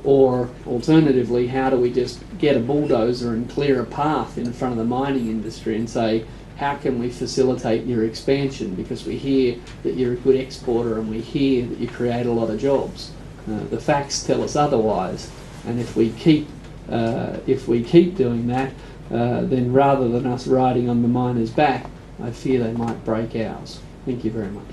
Or alternatively, how do we just get a bulldozer and clear a path in front of the mining industry and say, how can we facilitate your expansion, because we hear that you're a good exporter and we hear that you create a lot of jobs. The facts tell us otherwise, and if we keep doing that, then rather than us riding on the miners' back, I fear they might break ours. Thank you very much.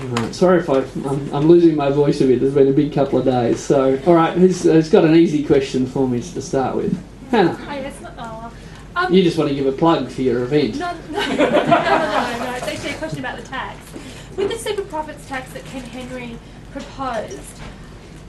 Right, sorry if I'm losing my voice a bit. There's been a big couple of days. So, all right, who's got an easy question for me to start with? Hannah. Oh, yes, You just want to give a plug for your event. No. It's actually a question about the tax. With the super profits tax that Ken Henry proposed,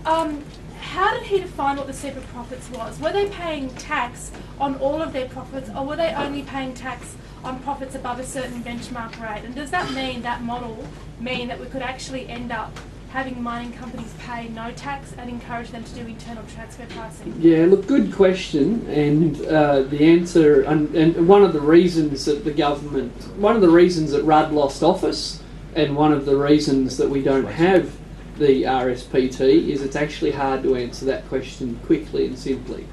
how did he define what the super profits was? Were they paying tax on all of their profits, or were they only paying tax on profits above a certain benchmark rate? And does that model mean that we could actually end up having mining companies pay no tax and encourage them to do internal transfer pricing? Yeah, look, good question, and the answer, and one of the reasons that that Rudd lost office, and one of the reasons that we don't have the RSPT is it's actually hard to answer that question quickly and simply.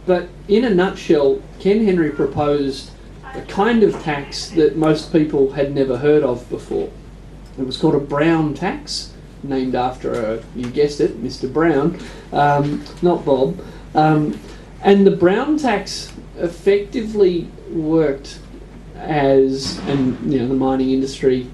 But in a nutshell, Ken Henry proposed a kind of tax that most people had never heard of before. It was called a Brown tax, named after, you guessed it, Mr. Brown, not Bob. And the Brown tax effectively worked as, and the mining industry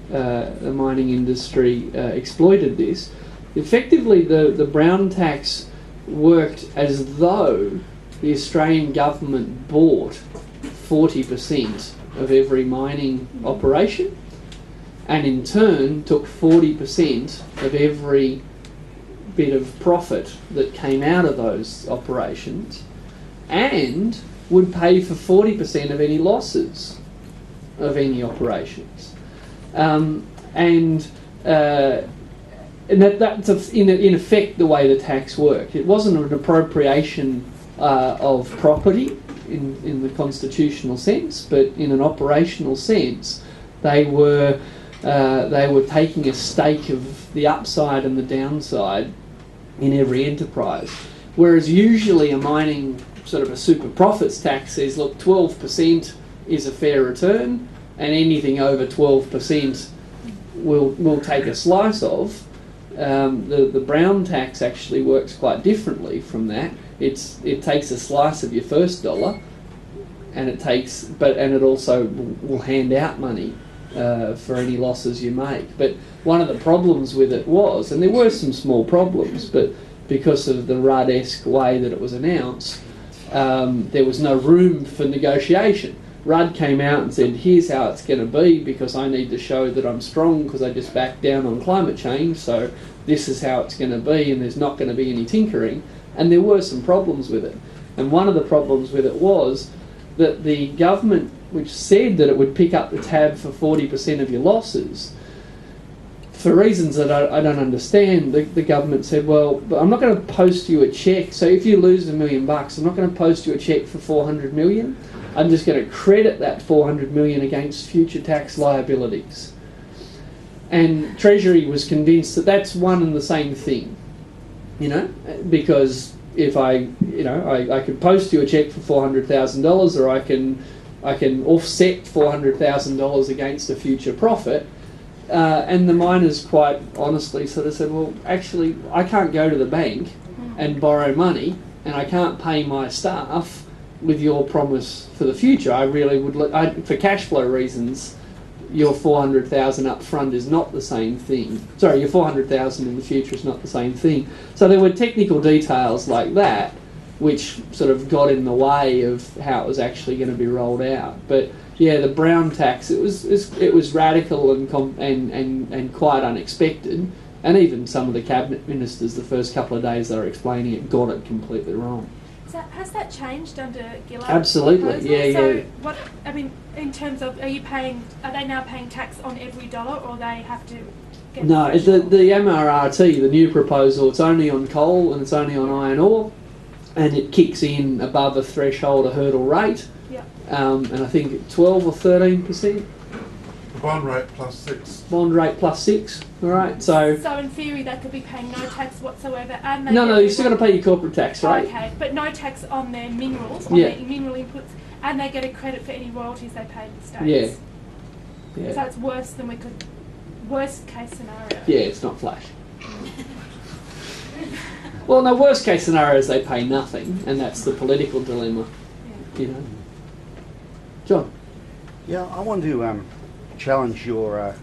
exploited this. Effectively, the Brown tax worked as though the Australian government bought 40% of every mining operation, and in turn took 40% of every bit of profit that came out of those operations, and would pay for 40% of any losses of any operations. And that's in effect the way the tax worked. It wasn't an appropriation of property in the constitutional sense, but in an operational sense, they were taking a stake of the upside and the downside in every enterprise. Whereas usually a mining sort of a super profits tax says, look, 12% is a fair return, and anything over 12% we'll take a slice of. The Brown tax actually works quite differently from that. It takes a slice of your first dollar, and it also will hand out money for any losses you make. But one of the problems with it was, and there were some small problems, but because of the Rudd-esque way that it was announced, there was no room for negotiation. Rudd came out and said, here's how it's going to be, because I need to show that I'm strong because I just backed down on climate change, so this is how it's going to be, and there's not going to be any tinkering. And there were some problems with it. And one of the problems with it was that the government, which said that it would pick up the tab for 40% of your losses, for reasons that I don't understand, the government said, well, but I'm not going to post you a cheque. So if you lose $1 million, I'm not going to post you a cheque for 400 million. I'm just going to credit that 400 million against future tax liabilities. And Treasury was convinced that that's one and the same thing, because if I could post you a cheque for $400,000, or I can offset $400,000 against a future profit. And the miners quite honestly sort of said, well, actually, I can't go to the bank and borrow money, and I can't pay my staff with your promise for the future. I really would, for cash flow reasons, your 400,000 up front is not the same thing. Sorry, your 400,000 in the future is not the same thing. So there were technical details like that which sort of got in the way of how it was actually going to be rolled out. But yeah, the Brown tax, it was radical and quite unexpected. And even some of the cabinet ministers, the first couple of days they were explaining it, got it completely wrong. Has that changed under Gillard? Absolutely, yeah. So in terms of, are they now paying tax on every dollar, or they have to get... No, the MRRT, the new proposal, it's only on coal and it's only on iron ore, and it kicks in above a threshold, a hurdle rate, yeah. And I think 12 or 13%. bond rate plus 6. Bond rate plus 6. All right. So in theory, they could be paying no tax whatsoever, and they no, you still got to pay your corporate tax, right? Okay, but no tax on their minerals, on Yeah. their mineral inputs, and they get a credit for any royalties they pay in the States. Yeah. So it's worse than worst case scenario. Yeah, it's not flash. Well, no, worst case scenario is they pay nothing, and that's the political dilemma, you know. John? Yeah, I want to challenge your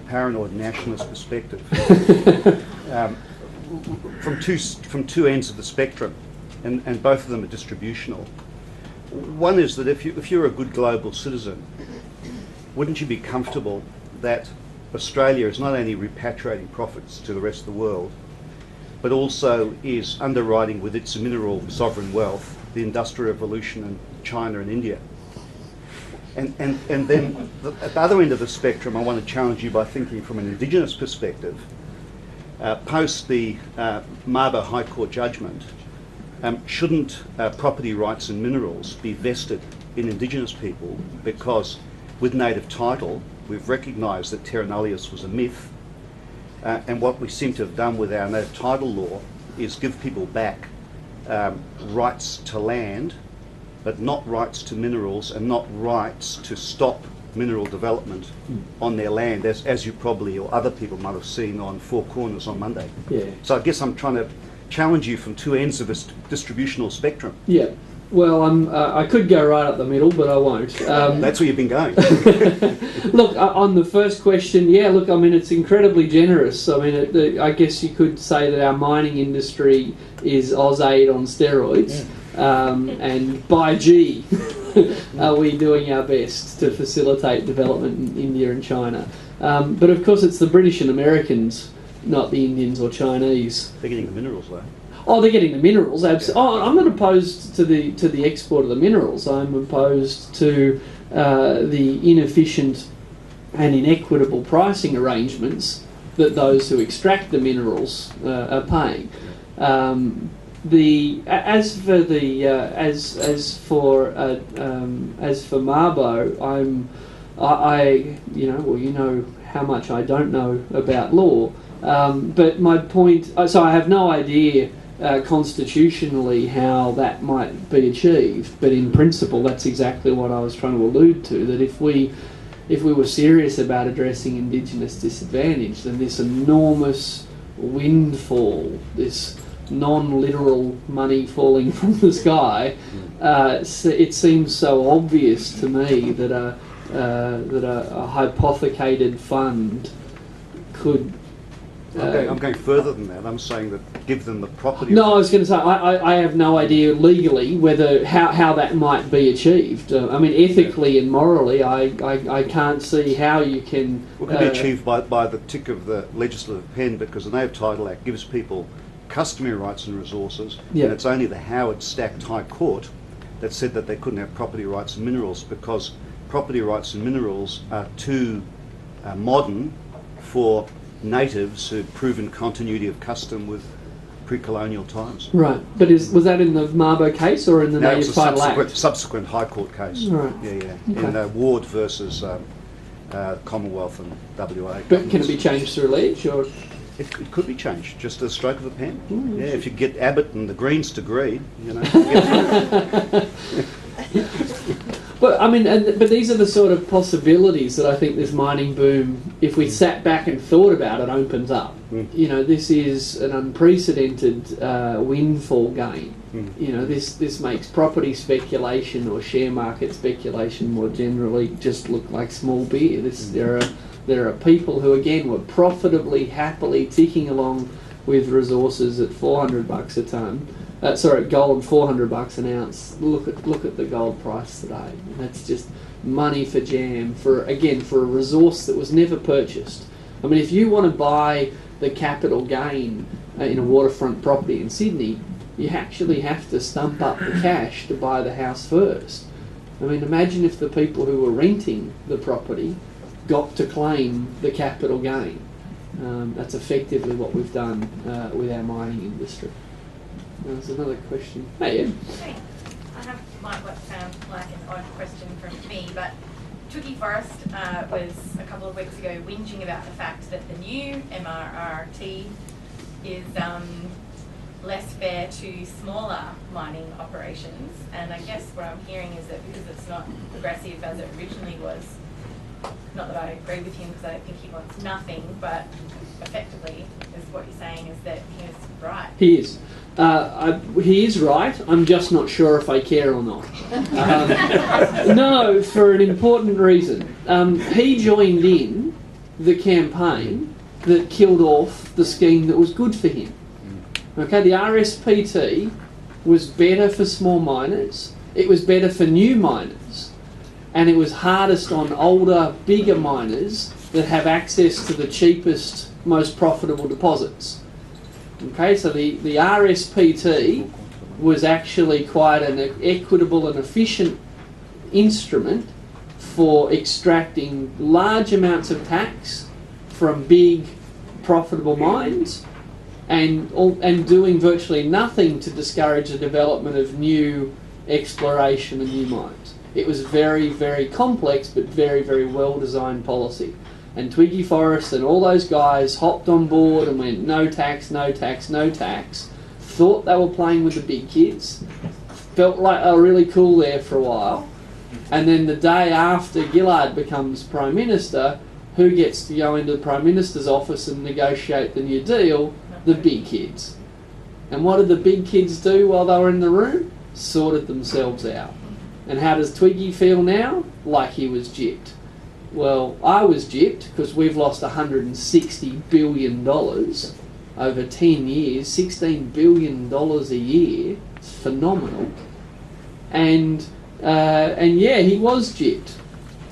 paranoid nationalist perspective from two ends of the spectrum, and both of them are distributional. One is that if you're a good global citizen, wouldn't you be comfortable that Australia is not only repatriating profits to the rest of the world, but also is underwriting with its mineral sovereign wealth the Industrial Revolution in China and India? And then at the other end of the spectrum, I want to challenge you by thinking from an Indigenous perspective. Post the Mabo High Court judgment, shouldn't property rights and minerals be vested in Indigenous people? Because with native title, we've recognised that terra nullius was a myth, and what we seem to have done with our native title law is give people back rights to land, but not rights to minerals, and not rights to stop mineral development on their land, as you probably or other people might have seen on Four Corners on Monday. Yeah. So I guess I'm trying to challenge you from two ends of this distributional spectrum. Yeah. Well, I could go right up the middle, but I won't. That's where you've been going. Look, on the first question, yeah, look, I mean, it's incredibly generous. I mean, I guess you could say that our mining industry is AusAid on steroids. And by gee, are we doing our best to facilitate development in India and China. But of course it's the British and Americans, not the Indians or Chinese. They're getting the minerals though. Oh, they're getting the minerals. Oh, I'm not opposed to the export of the minerals. I'm opposed to the inefficient and inequitable pricing arrangements that those who extract the minerals are paying. As for Mabo, you know how much I don't know about law, but my point. So I have no idea constitutionally how that might be achieved, but in principle, that's exactly what I was trying to allude to. That if we were serious about addressing Indigenous disadvantage, then this enormous windfall, this non-literal money falling from the sky, it seems so obvious to me that a hypothecated fund could. I'm going further than that. I'm saying that give them the property. No, I was going to say I have no idea legally whether how that might be achieved. I mean, ethically and morally, I can't see how you can. Well, it can be achieved by the tick of the legislative pen, because the Native Title Act gives people customary rights and resources, yeah. And it's only the Howard Stacked High Court that said that they couldn't have property rights and minerals, because property rights and minerals are too modern for natives who've proven continuity of custom with pre-colonial times. Right, but was that in the Mabo case or in the Native Title Act? Subsequent High Court case. Right. Yeah. Okay. In Ward versus Commonwealth and WA. But can it be changed through ledge or? It could be changed, just a stroke of a pen. Mm, yeah, if you get Abbott and the Greens to agree, you know. But I mean, but these are the sort of possibilities that I think this mining boom, if we sat back and thought about it, opens up. You know, this is an unprecedented windfall gain. You know, this makes property speculation or share market speculation more generally just look like small beer. There are people who, again, were profitably, happily ticking along with resources at $400 a tonne. Gold $400 an ounce. Look at the gold price today. That's just money for jam for a resource that was never purchased. I mean, if you want to buy the capital gain in a waterfront property in Sydney, you actually have to stump up the cash to buy the house first. I mean, imagine if the people who were renting the property got to claim the capital gain. That's effectively what we've done with our mining industry. There's another question. Hey, Ed. Hey, might sound like an odd question from me, but Twiggy Forrest was a couple of weeks ago whinging about the fact that the new MRRT is less fair to smaller mining operations, and I guess what I'm hearing is that because it's not progressive as it originally was, not that I agree with him because I don't think he wants nothing, but effectively is what you're saying is that he's right. He is. He is right. I'm just not sure if I care or not. No, for an important reason. He joined in the campaign that killed off the scheme that was good for him. Okay, the RSPT was better for small miners. It was better for new miners. And it was hardest on older, bigger miners that have access to the cheapest, most profitable deposits. Okay, so the RSPT was actually quite an equitable and efficient instrument for extracting large amounts of tax from big, profitable mines and doing virtually nothing to discourage the development of new exploration and new mines. It was very, very complex but very, very well-designed policy. And Twiggy Forrest and all those guys hopped on board and went no tax, no tax, no tax, thought they were playing with the big kids, felt like they were really cool there for a while, and then the day after Gillard becomes Prime Minister, who gets to go into the Prime Minister's office and negotiate the New Deal? The big kids. And what did the big kids do while they were in the room? Sorted themselves out. And how does Twiggy feel now? Like he was gypped. Well, I was gypped because we've lost $160 billion over 10 years, $16 billion a year. It's phenomenal. And yeah, he was gypped.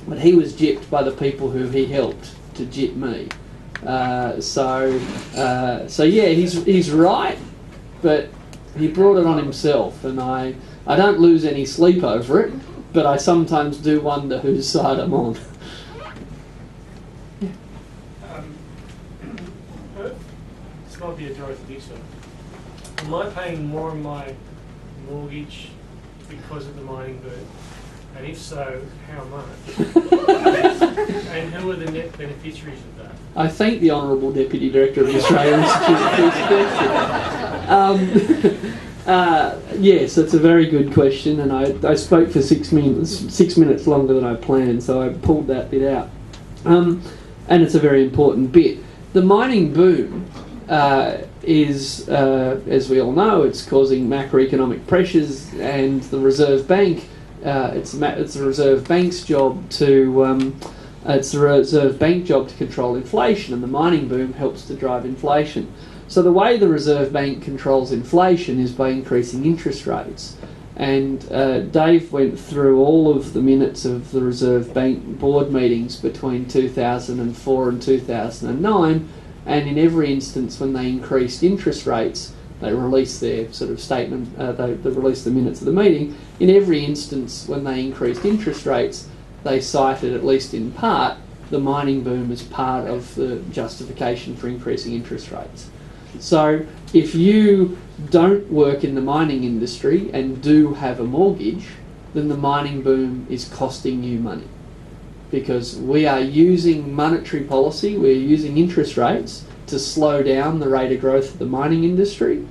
But he was gypped by the people who he helped to gyp me. So yeah, he's right, but he brought it on himself, and I don't lose any sleep over it, but I sometimes do wonder whose side I'm on. This might be a Dorothy Dixon. Am I paying more on my mortgage because of the mining boom? And if so, how much? And who are the net beneficiaries of that? I thank the Honourable Deputy Director of the Australian Institute for this question. Yes, that's a very good question, and I spoke for 6 minutes longer than I planned, so I pulled that bit out. And it's a very important bit. The mining boom is, as we all know, it's causing macroeconomic pressures, and the Reserve Bank. It's the Reserve Bank's job to control inflation, and the mining boom helps to drive inflation. So the way the Reserve Bank controls inflation is by increasing interest rates. And Dave went through all of the minutes of the Reserve Bank board meetings between 2004 and 2009, and in every instance when they increased interest rates, they released their sort of statement, they released the minutes of the meeting. In every instance when they increased interest rates, they cited, at least in part, the mining boom as part of the justification for increasing interest rates. So if you don't work in the mining industry and do have a mortgage, then the mining boom is costing you money. Because we are using monetary policy, we're using interest rates to slow down the rate of growth of the mining industry,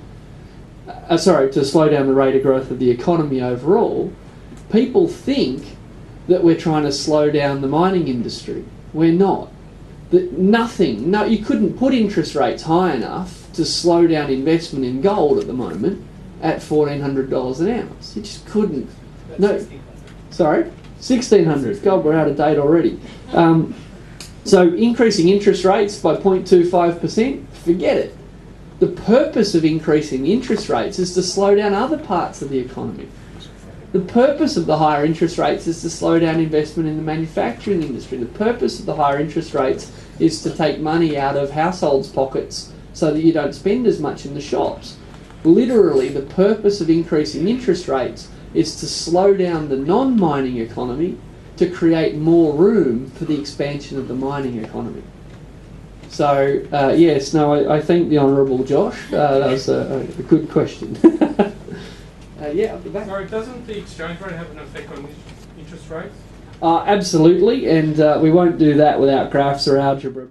to slow down the rate of growth of the economy overall. People think that we're trying to slow down the mining industry. We're not. You couldn't put interest rates high enough to slow down investment in gold at the moment at $1,400 an ounce. You just couldn't. No, sorry, $1,600. God, we're out of date already. So increasing interest rates by 0.25%, forget it. The purpose of increasing interest rates is to slow down other parts of the economy. The purpose of the higher interest rates is to slow down investment in the manufacturing industry. The purpose of the higher interest rates is to take money out of households' pockets so that you don't spend as much in the shops. Literally, the purpose of increasing interest rates is to slow down the non-mining economy to create more room for the expansion of the mining economy. So, yes, no, I thank the Honourable Josh. That was a good question. Yeah, up the back. Sorry, doesn't the exchange rate have an effect on interest rates? Absolutely, and we won't do that without graphs or algebra.